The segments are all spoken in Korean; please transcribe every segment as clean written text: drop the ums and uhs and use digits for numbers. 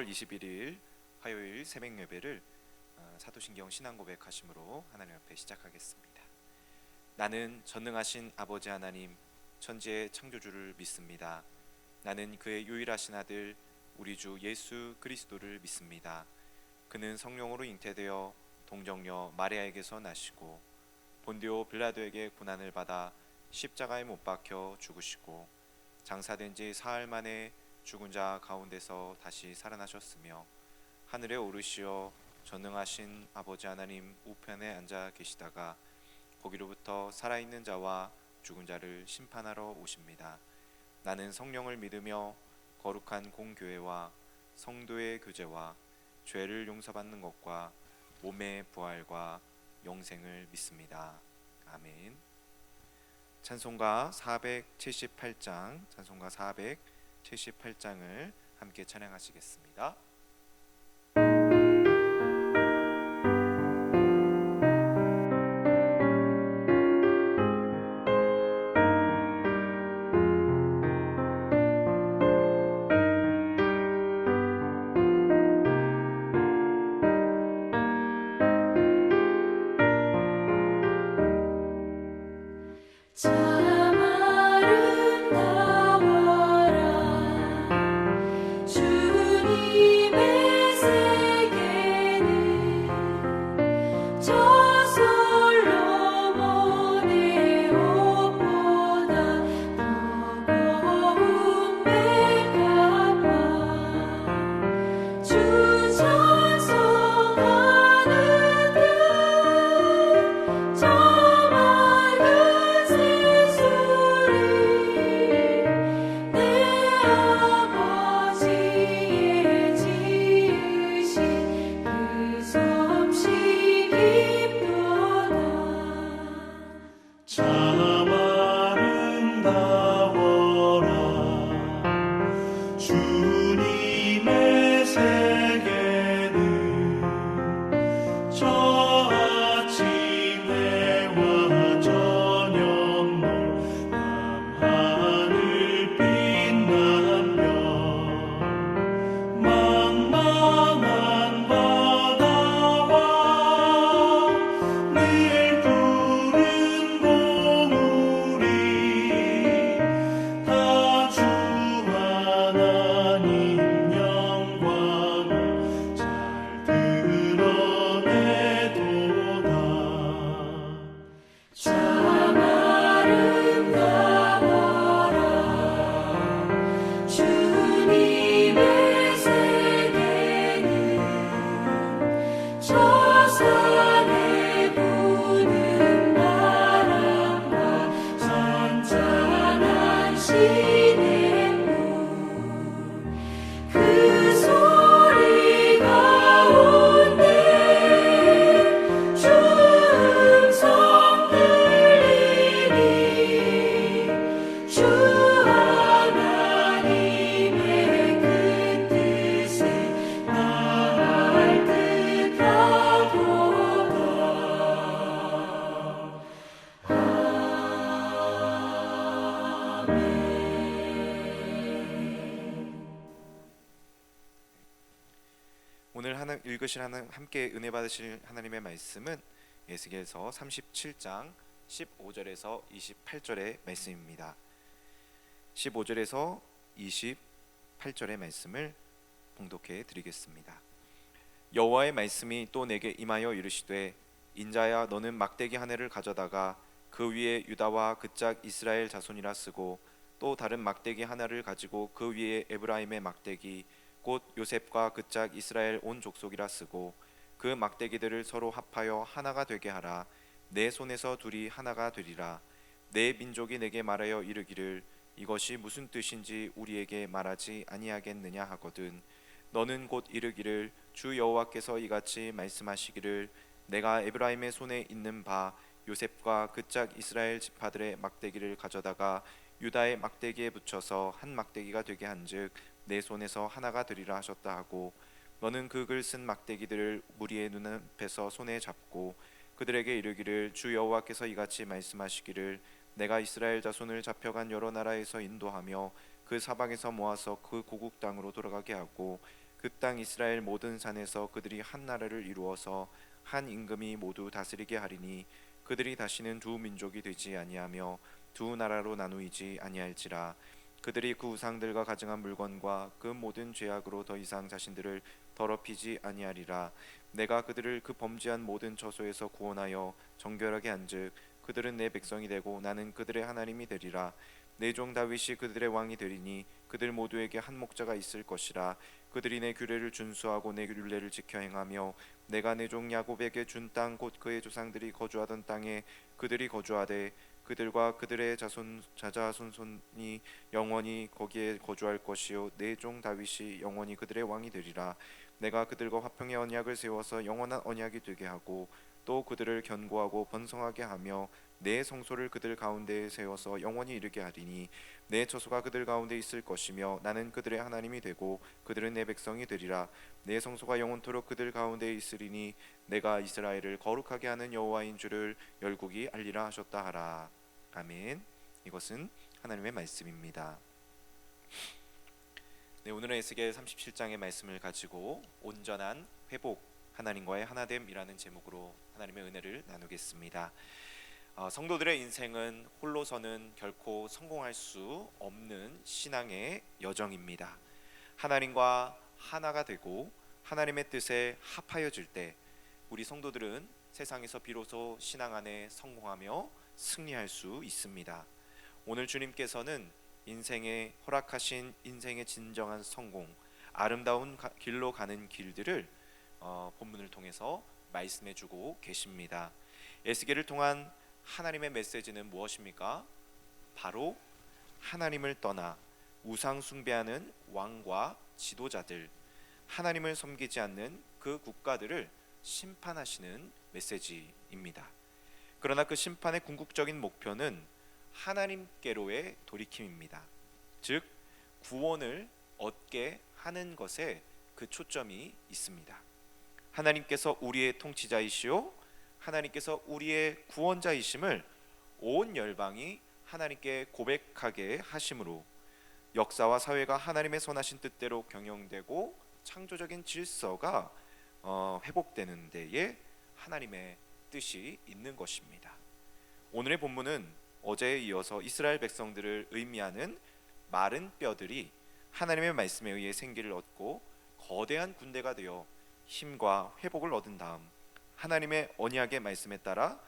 3월 21일 화요일 새벽 예배를 사도신경 신앙 고백하심으로 하나님 앞에 시작하겠습니다. 나는 전능하신 아버지 하나님 천지의 창조주를 믿습니다. 나는 그의 유일하신 아들 우리 주 예수 그리스도를 믿습니다. 그는 성령으로 잉태되어 동정녀 마리아에게서 나시고 본디오 빌라도에게 고난을 받아 십자가에 못 박혀 죽으시고 장사된 지 사흘 만에 죽은 자 가운데서 다시 살아나셨으며 하늘에 오르시어 전능하신 아버지 하나님 우편에 앉아 계시다가 거기로부터 살아있는 자와 죽은 자를 심판하러 오십니다. 나는 성령을 믿으며 거룩한 공교회와 성도의 교제와 죄를 용서받는 것과 몸의 부활과 영생을 믿습니다. 아멘. 찬송가 478장 찬송가 478장을 함께 찬양하시겠습니다. 오늘 함께 은혜 받으실 하나님의 말씀은 에스겔서 37장 15절에서 28절의 말씀입니다. 15절에서 28절의 말씀을 봉독해 드리겠습니다. 여호와의 말씀이 또 내게 임하여 이르시되 인자야 너는 막대기 한 해를 가져다가 그 위에 유다와 그 짝 이스라엘 자손이라 쓰고 또 다른 막대기 하나를 가지고 그 위에 에브라임의 막대기 곧 요셉과 그 짝 이스라엘 온 족속이라 쓰고 그 막대기들을 서로 합하여 하나가 되게 하라. 내 손에서 둘이 하나가 되리라. 내 민족이 내게 말하여 이르기를 이것이 무슨 뜻인지 우리에게 말하지 아니하겠느냐 하거든. 너는 곧 이르기를 주 여호와께서 이같이 말씀하시기를 내가 에브라임의 손에 있는 바 요셉과 그 짝 이스라엘 지파들의 막대기를 가져다가 유다의 막대기에 붙여서 한 막대기가 되게 한즉 내 손에서 하나가 되리라 하셨다 하고 너는 그 글 쓴 막대기들을 무리의 눈앞에서 손에 잡고 그들에게 이르기를 주 여호와께서 이같이 말씀하시기를 내가 이스라엘 자손을 잡혀간 여러 나라에서 인도하며 그 사방에서 모아서 그 고국 땅으로 돌아가게 하고 그 땅 이스라엘 모든 산에서 그들이 한 나라를 이루어서 한 임금이 모두 다스리게 하리니 그들이 다시는 두 민족이 되지 아니하며 두 나라로 나누이지 아니할지라. 그들이 그 우상들과 가증한 물건과 그 모든 죄악으로 더 이상 자신들을 더럽히지 아니하리라. 내가 그들을 그 범죄한 모든 처소에서 구원하여 정결하게 한즉 그들은 내 백성이 되고 나는 그들의 하나님이 되리라. 내 종 다윗이 그들의 왕이 되리니 그들 모두에게 한 목자가 있을 것이라. 그들이 내 규례를 준수하고 내 율례를 지켜 행하며 내가 내 종 야곱에게 준 땅 곧 그의 조상들이 거주하던 땅에 그들이 거주하되 그들과 그들의 자자손손이 영원히 거기에 거주할 것이요 내 종 다윗이 영원히 그들의 왕이 되리라. 내가 그들과 화평의 언약을 세워서 영원한 언약이 되게 하고 또 그들을 견고하고 번성하게 하며 내 성소를 그들 가운데에 세워서 영원히 이르게 하리니 내 처소가 그들 가운데 있을 것이며 나는 그들의 하나님이 되고 그들은 내 백성이 되리라. 내 성소가 영원토록 그들 가운데 있으리니 내가 이스라엘을 거룩하게 하는 여호와인 줄을 열국이 알리라 하셨다 하라. 아멘. 이것은 하나님의 말씀입니다. 네, 오늘은 에스겔 37장의 말씀을 가지고 온전한 회복, 하나님과의 하나됨이라는 제목으로 하나님의 은혜를 나누겠습니다. 성도들의 인생은 홀로서는 결코 성공할 수 없는 신앙의 여정입니다. 하나님과 하나가 되고 하나님의 뜻에 합하여질 때 우리 성도들은 세상에서 비로소 신앙 안에 성공하며 승리할 수 있습니다. 오늘 주님께서는 인생에 허락하신 인생의 진정한 성공, 아름다운 길로 가는 길들을 본문을 통해서 말씀해주고 계십니다. 에스겔을 통한 하나님의 메시지는 무엇입니까? 바로 하나님을 떠나 우상 숭배하는 왕과 지도자들, 하나님을 섬기지 않는 그 국가들을 심판하시는 메시지입니다. 그러나 그 심판의 궁극적인 목표는 하나님께로의 돌이킴입니다. 즉 구원을 얻게 하는 것에 그 초점이 있습니다. 하나님께서 우리의 통치자이시오 하나님께서 우리의 구원자이심을 온 열방이 하나님께 고백하게 하심으로 역사와 사회가 하나님의 선하신 뜻대로 경영되고 창조적인 질서가 회복되는 데에 하나님의 뜻이 있는 것입니다. 오늘의 본문은 어제에 이어서 이스라엘 백성들을 의미하는 마른 뼈들이 하나님의 말씀에 의해 생기를 얻고 거대한 군대가 되어 힘과 회복을 얻은 다음 하나님의 언약의 말씀에 따라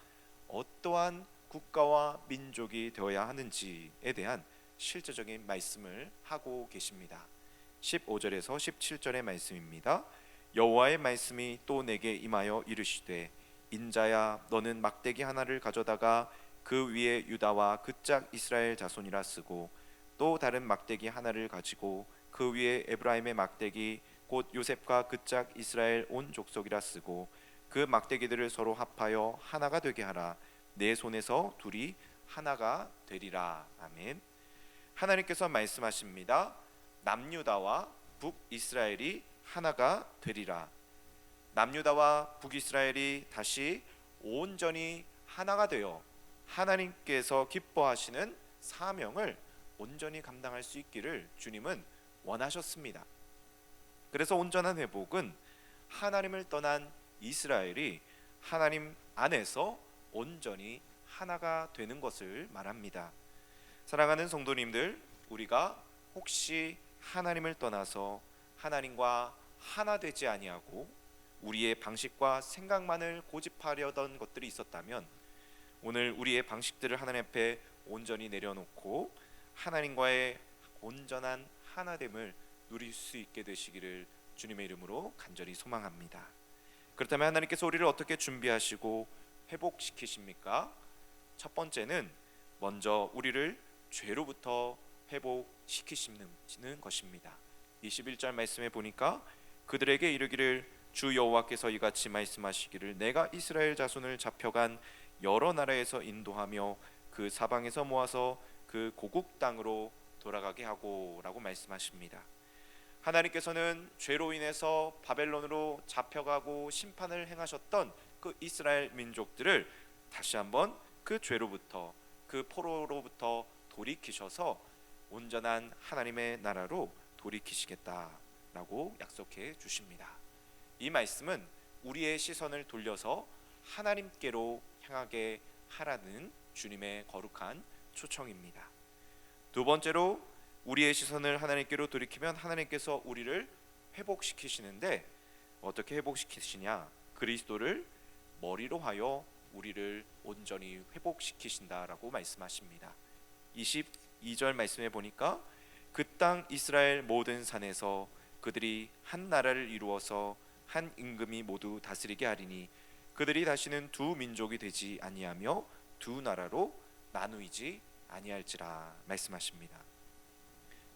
어떠한 국가와 민족이 되어야 하는지에 대한 실제적인 말씀을 하고 계십니다. 15절에서 17절의 말씀입니다. 여호와의 말씀이 또 내게 임하여 이르시되 인자야 너는 막대기 하나를 가져다가 그 위에 유다와 그 짝 이스라엘 자손이라 쓰고 또 다른 막대기 하나를 가지고 그 위에 에브라임의 막대기 곧 요셉과 그 짝 이스라엘 온 족속이라 쓰고 그 막대기들을 서로 합하여 하나가 되게 하라. 내 손에서 둘이 하나가 되리라. 아멘. 하나님께서 말씀하십니다. 남유다와 북이스라엘이 하나가 되리라. 남유다와 북이스라엘이 다시 온전히 하나가 되어 하나님께서 기뻐하시는 사명을 온전히 감당할 수 있기를 주님은 원하셨습니다. 그래서 온전한 회복은 하나님을 떠난 이스라엘이 하나님 안에서 온전히 하나가 되는 것을 말합니다. 사랑하는 성도님들, 우리가 혹시 하나님을 떠나서 하나님과 하나 되지 아니하고 우리의 방식과 생각만을 고집하려던 것들이 있었다면 오늘 우리의 방식들을 하나님 앞에 온전히 내려놓고 하나님과의 온전한 하나됨을 누릴 수 있게 되시기를 주님의 이름으로 간절히 소망합니다. 그렇다면 하나님께서 우리를 어떻게 준비하시고 회복시키십니까? 첫 번째는 먼저 우리를 죄로부터 회복시키시는 것입니다. 21절 말씀에 보니까 그들에게 이르기를 주 여호와께서 이같이 말씀하시기를 내가 이스라엘 자손을 잡혀간 여러 나라에서 인도하며 그 사방에서 모아서 그 고국 땅으로 돌아가게 하고 라고 말씀하십니다. 하나님께서는 죄로 인해서 바벨론으로 잡혀가고 심판을 행하셨던 그 이스라엘 민족들을 다시 한번 그 죄로부터 그 포로로부터 돌이키셔서 온전한 하나님의 나라로 돌이키시겠다. 라고 약속해 주십니다. 이 말씀은 우리의 시선을 돌려서 하나님께로 향하게 하라는 주님의 거룩한 초청입니다. 두 번째로 우리의 시선을 하나님께로 돌이키면 하나님께서 우리를 회복시키시는데 어떻게 회복시키시냐? 그리스도를 머리로 하여 우리를 온전히 회복시키신다라고 말씀하십니다. 22절 말씀에 보니까 그 땅 이스라엘 모든 산에서 그들이 한 나라를 이루어서 한 임금이 모두 다스리게 하리니 그들이 다시는 두 민족이 되지 아니하며 두 나라로 나누이지 아니할지라 말씀하십니다.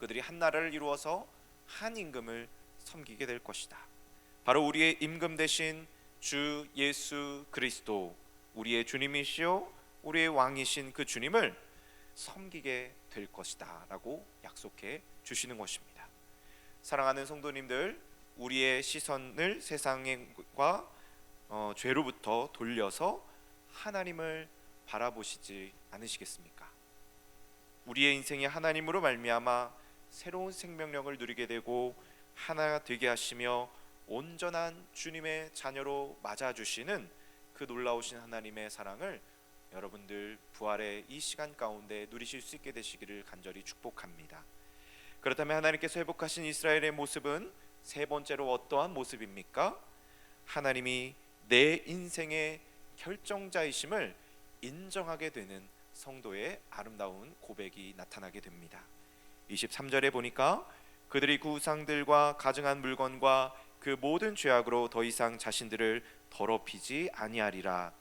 그들이 한 나라를 이루어서 한 임금을 섬기게 될 것이다. 바로 우리의 임금 되신 주 예수 그리스도, 우리의 주님이시요 우리의 왕이신 그 주님을 섬기게 될 것이다 라고 약속해 주시는 것입니다. 사랑하는 성도님들, 우리의 시선을 세상과 죄로부터 돌려서 하나님을 바라보시지 않으시겠습니까? 우리의 인생이 하나님으로 말미암아 새로운 생명력을 누리게 되고 하나 되게 하시며 온전한 주님의 자녀로 맞아주시는 그 놀라우신 하나님의 사랑을 여러분들 부활의 이 시간 가운데 누리실 수 있게 되시기를 간절히 축복합니다. 그렇다면 하나님께서 회복하신 이스라엘의 모습은 세 번째로 어떠한 모습입니까? 하나님이 내 인생의 결정자이심을 인정하게 되는 성도의 아름다운 고백이 나타나게 됩니다. 23절에 보니까 그들이 그 우상들과 가증한 물건과 그 모든 죄악으로 더 이상 자신들을 더럽히지 아니하리라.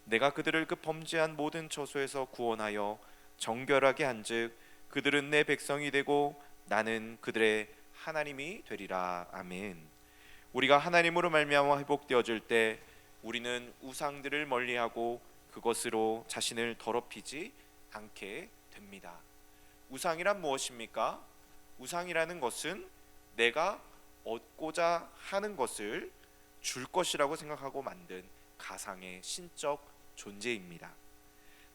내가 그들을 그 범죄한 모든 처소에서 구원하여 정결하게 한즉 그들은 내 백성이 되고 나는 그들의 하나님이 되리라. 아멘. 우리가 하나님으로 말미암아 회복되어질 때 우리는 우상들을 멀리하고 그것으로 자신을 더럽히지 않게 됩니다. 우상이란 무엇입니까? 우상이라는 것은 내가 얻고자 하는 것을 줄 것이라고 생각하고 만든 가상의 신적 존재입니다.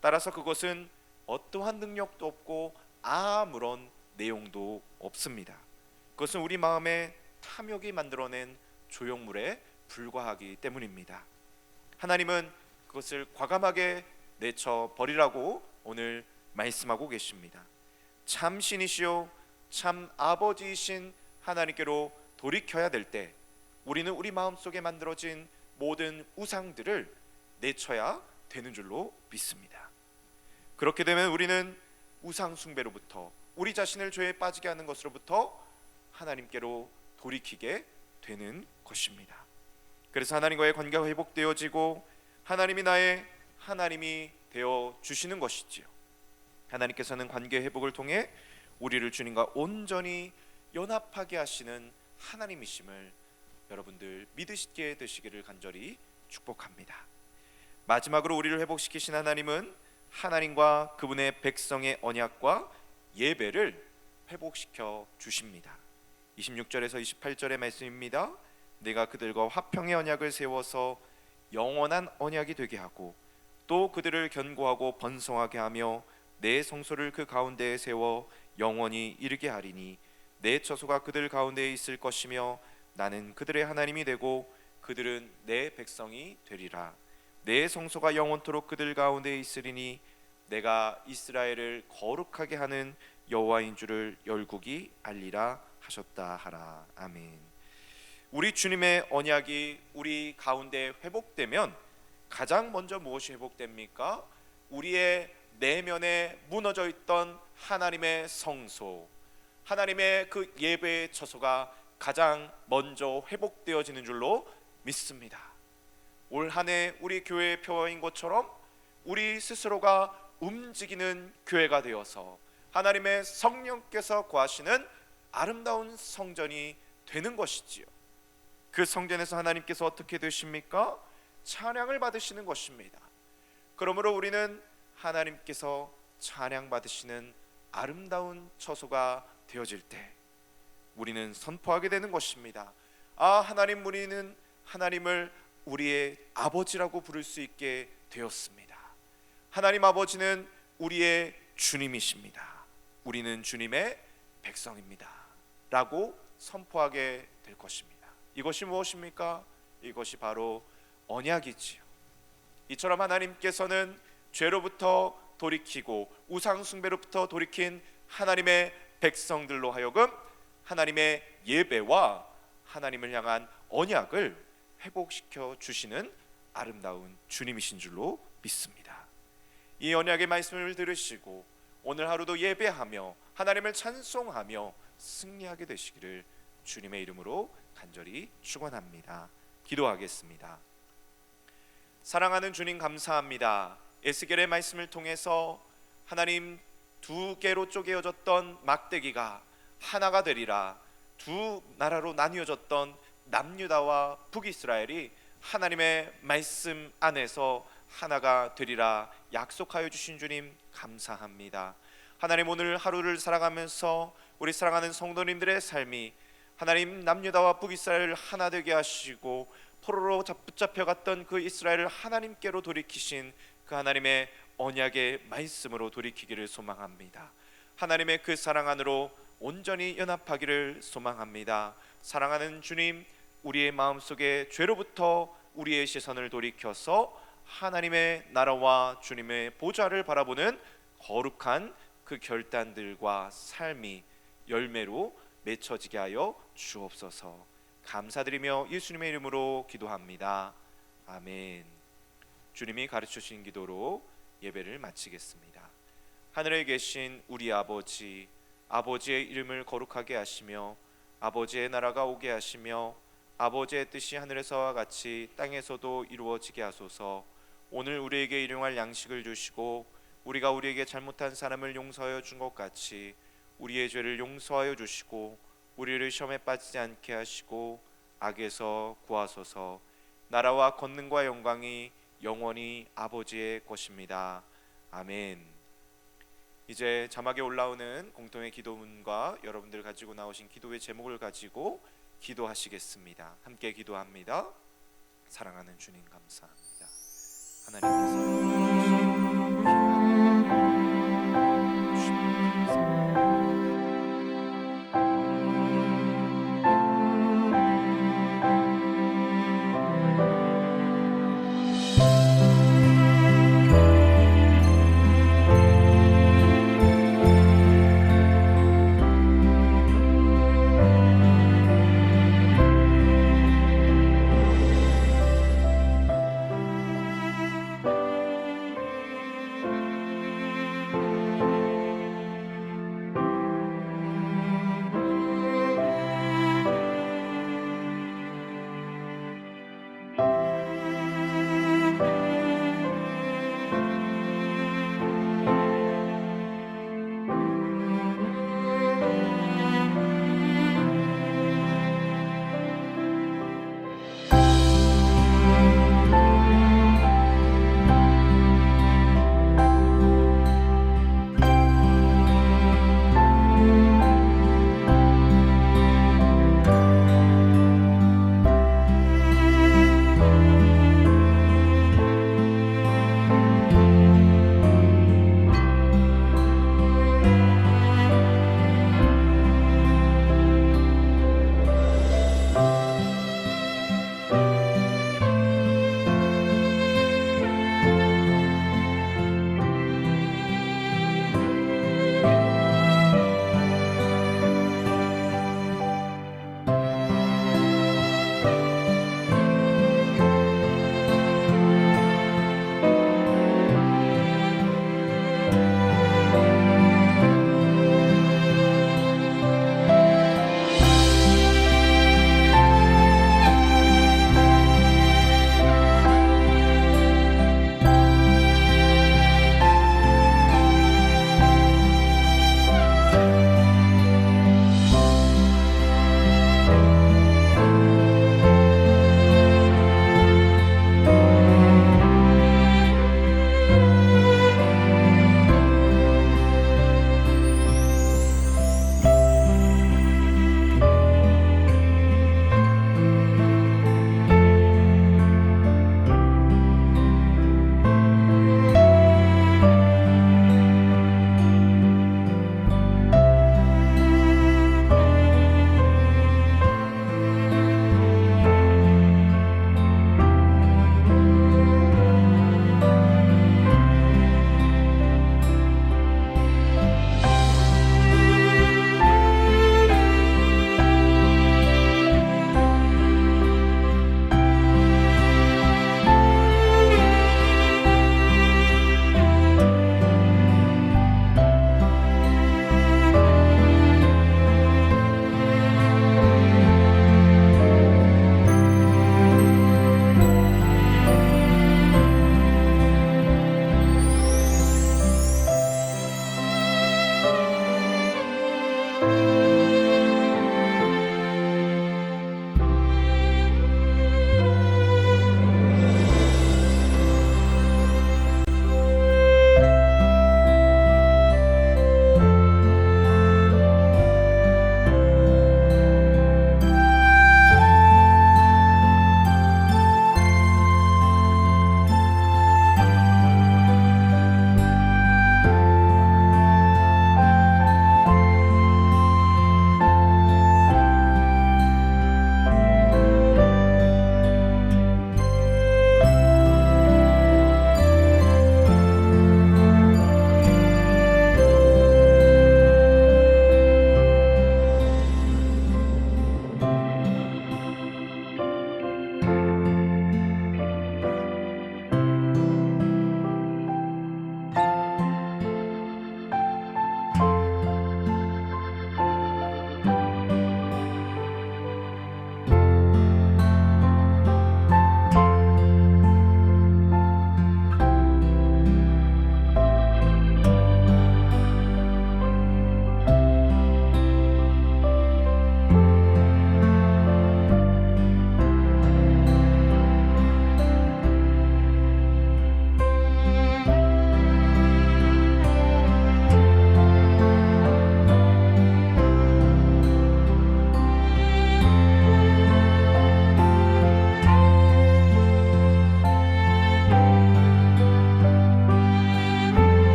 따라서 그것은 어떠한 능력도 없고 아무런 내용도 없습니다. 그것은 우리 마음에 탐욕이 만들어낸 조형물에 불과하기 때문입니다. 하나님은 그것을 과감하게 내쳐 버리라고 오늘 말씀하고 계십니다. 참 신이시요 참 아버지이신 하나님께로 돌이켜야 될 때 우리는 우리 마음속에 만들어진 모든 우상들을 내쳐야 되는 줄로 믿습니다. 그렇게 되면 우리는 우상 숭배로부터 우리 자신을 죄에 빠지게 하는 것으로부터 하나님께로 돌이키게 되는 것입니다. 그래서 하나님과의 관계가 회복되어지고 하나님이 나의 하나님이 되어 주시는 것이지요. 하나님께서는 관계 회복을 통해 우리를 주님과 온전히 연합하게 하시는 하나님이심을 여러분들 믿으시게 되시기를 간절히 축복합니다. 마지막으로 우리를 회복시키신 하나님은 하나님과 그분의 백성의 언약과 예배를 회복시켜 주십니다. 26절에서 28절의 말씀입니다. 내가 그들과 화평의 언약을 세워서 영원한 언약이 되게 하고 또 그들을 견고하고 번성하게 하며 내 성소를 그 가운데에 세워 영원히 이르게 하리니 내 처소가 그들 가운데에 있을 것이며 나는 그들의 하나님이 되고 그들은 내 백성이 되리라. 내 성소가 영원토록 그들 가운데에 있으리니 내가 이스라엘을 거룩하게 하는 여호와인 줄을 열국이 알리라 하셨다 하라. 아멘. 우리 주님의 언약이 우리 가운데 회복되면 가장 먼저 무엇이 회복됩니까? 우리의 내면에 무너져 있던 하나님의 성소, 하나님의 그 예배의 처소가 가장 먼저 회복되어지는 줄로 믿습니다. 올 한 해 우리 교회의 표어인 것처럼 우리 스스로가 움직이는 교회가 되어서 하나님의 성령께서 거하시는 아름다운 성전이 되는 것이지요. 그 성전에서 하나님께서 어떻게 되십니까? 찬양을 받으시는 것입니다. 그러므로 우리는 하나님께서 찬양 받으시는 아름다운 처소가 되어질 때 우리는 선포하게 되는 것입니다. 하나님, 우리는 하나님을 우리의 아버지라고 부를 수 있게 되었습니다. 하나님 아버지는 우리의 주님이십니다. 우리는 주님의 백성입니다. 라고 선포하게 될 것입니다. 이것이 무엇입니까? 이것이 바로 언약이지요. 이처럼 하나님께서는 죄로부터 돌이키고 우상 숭배로부터 돌이킨 하나님의 백성들로 하여금 하나님의 예배와 하나님을 향한 언약을 회복시켜 주시는 아름다운 주님이신 줄로 믿습니다. 이 언약의 말씀을 들으시고 오늘 하루도 예배하며 하나님을 찬송하며 승리하게 되시기를 주님의 이름으로 간절히 축원합니다. 기도하겠습니다. 사랑하는 주님, 감사합니다. 에스겔의 말씀을 통해서 하나님, 두 개로 쪼개어졌던 막대기가 하나가 되리라, 두 나라로 나뉘어졌던 남유다와 북이스라엘이 하나님의 말씀 안에서 하나가 되리라 약속하여 주신 주님 감사합니다. 하나님, 오늘 하루를 살아가면서 우리 사랑하는 성도님들의 삶이 하나님, 남유다와 북이스라엘을 하나 되게 하시고 포로로 붙잡혀갔던 그 이스라엘을 하나님께로 돌이키신 그 하나님의 언약의 말씀으로 돌이키기를 소망합니다. 하나님의 그 사랑 안으로 온전히 연합하기를 소망합니다. 사랑하는 주님, 우리의 마음속에 죄로부터 우리의 시선을 돌이켜서 하나님의 나라와 주님의 보좌를 바라보는 거룩한 그 결단들과 삶이 열매로 맺혀지게 하여 주옵소서. 감사드리며 예수님의 이름으로 기도합니다. 아멘. 주님이 가르쳐 주신 기도로 예배를 마치겠습니다. 하늘에 계신 우리 아버지, 아버지의 이름을 거룩하게 하시며 아버지의 나라가 오게 하시며 아버지의 뜻이 하늘에서와 같이 땅에서도 이루어지게 하소서. 오늘 우리에게 일용할 양식을 주시고 우리가 우리에게 잘못한 사람을 용서하여 준 것 같이 우리의 죄를 용서하여 주시고 우리를 시험에 빠지지 않게 하시고 악에서 구하소서. 나라와 권능과 영광이 영원히 아버지의 것입니다. 아멘. 이제 자막에 올라오는 공통의 기도문과 여러분들 가지고 나오신 기도의 제목을 가지고 기도하시겠습니다. 함께 기도합니다. 사랑하는 주님 감사합니다. 하나님께서